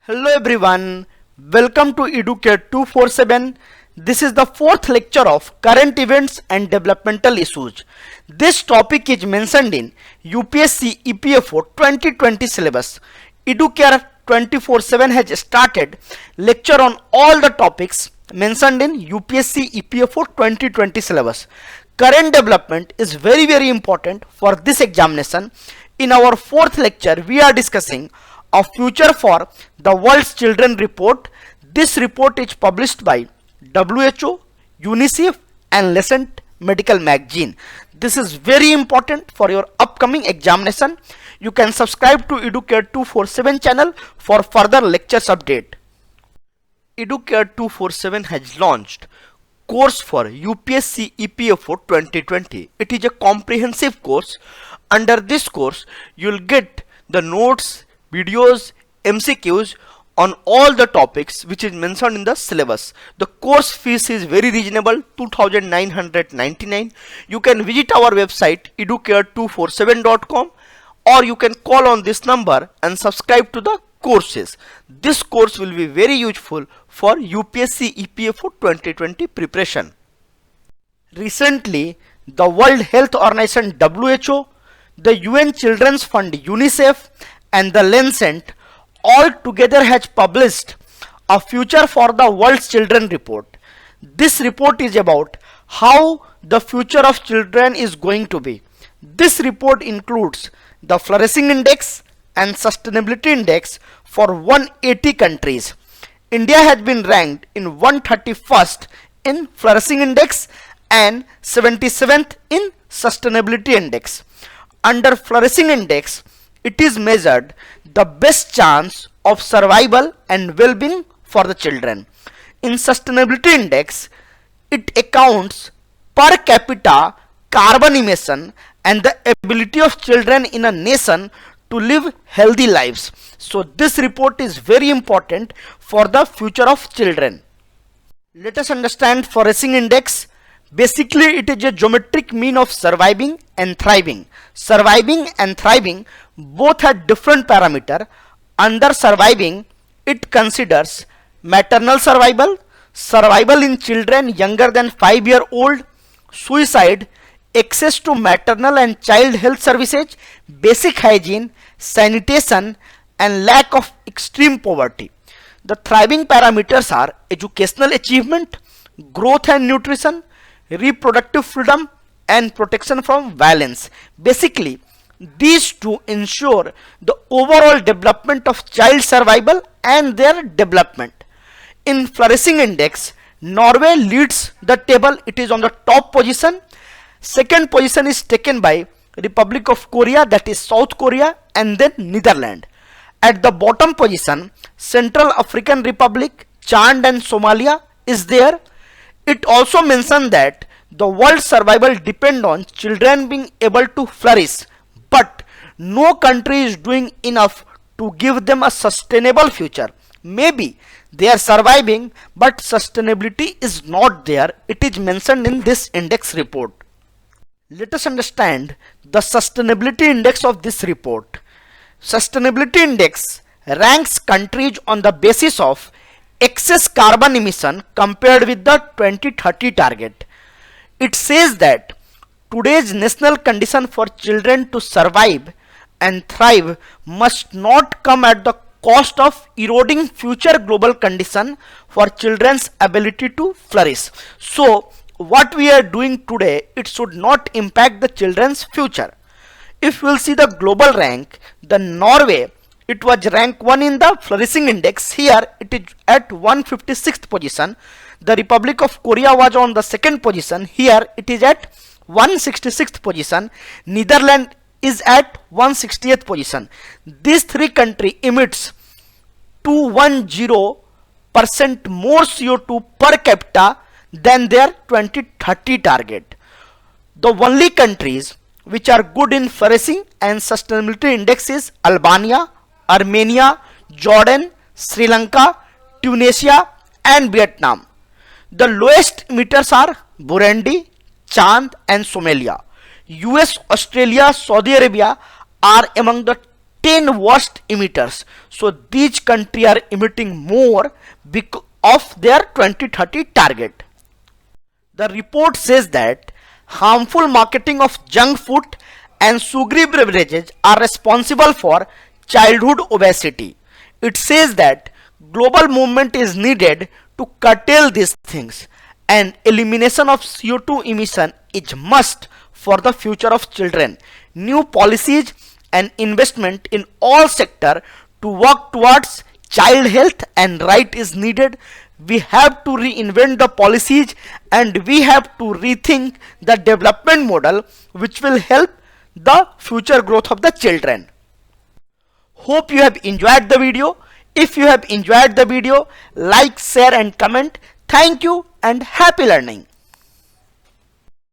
Hello everyone, welcome to Educate 247. This is the fourth lecture of current events and developmental issues. This topic is mentioned in UPSC EPFO 2020 syllabus. Educare 24/7 has started lecture on all the topics mentioned in UPSC EPFO 2020 syllabus. Current development is very important for this examination. In our fourth lecture, we are discussing a future for the world's children report. This report is published by WHO, UNICEF and Lancet Medical Magazine. This is very important for your upcoming examination. You can subscribe to Educare 247 channel for further lectures update. Educare 247 has launched course for UPSC EPFO 2020. It is a comprehensive course. Under this course, you will get the notes, videos, MCQs on all the topics which is mentioned in the syllabus. The course fees is very reasonable, 2,999. You can visit our website educare247.com or you can call on this number and subscribe to the courses. This course will be very useful for UPSC EPFO 2020 preparation. Recently, the World Health Organization WHO, the UN Children's Fund UNICEF and the Lancet all together has published a future for the world's children report. This report is about how the future of children is going to be. This report includes the flourishing index and sustainability index for 180 countries. India has been ranked in 131st in flourishing index and 77th in sustainability index. Under flourishing index, it is measured the best chance of survival and well-being for the children. In sustainability index, it accounts per capita carbon emission and the ability of children in a nation to live healthy lives. So this report is very important for the future of children. Let us understand flourishing index. Basically, it is a geometric mean of surviving and thriving. Surviving and thriving both have different parameter. Under surviving, it considers maternal survival, survival in children younger than 5-year-old, suicide, access to maternal and child health services, basic hygiene, sanitation and lack of extreme poverty. The thriving parameters are educational achievement, growth and nutrition, reproductive freedom and protection from violence. Basically, these two ensure the overall development of child survival and their development. In flourishing index, Norway leads the table. It is on the top position. Second position is taken by Republic of Korea, that is South Korea, and then Netherlands. At the bottom position, Central African Republic, Chad and Somalia is there. It also mentions that the world's survival depends on children being able to flourish, but no country is doing enough to give them a sustainable future. Maybe they are surviving, but sustainability is not there. It is mentioned in this index report. Let us understand the sustainability index of this report. Sustainability index ranks countries on the basis of excess carbon emission compared with the 2030 target. It says that today's national condition for children to survive and thrive must not come at the cost of eroding future global condition for children's ability to flourish. So what we are doing today, it should not impact the children's future. If we will see the global rank, the Norway, it was rank 1 in the flourishing index. Here it is at 156th position. The Republic of Korea was on the second position. Here it is at 166th position. Netherlands is at 160th position. These three countries emits 210% more CO2 per capita than their 2030 target. The only countries which are good in flourishing and sustainability index is Albania, Armenia, Jordan, Sri Lanka, Tunisia and Vietnam. The lowest emitters are Burundi, Chad and Somalia. US, Australia, Saudi Arabia are among the 10 worst emitters. So these countries are emitting more because of their 2030 target. The report says that harmful marketing of junk food and sugary beverages are responsible for childhood obesity. It says that global movement is needed to curtail these things, and elimination of CO2 emission is must for the future of children. New policies and investment in all sectors to work towards child health and right is needed. We have to reinvent the policies, and we have to rethink the development model which will help the future growth of the children. Hope you have enjoyed the video. If you have enjoyed the video, like, share and comment. Thank you and happy learning.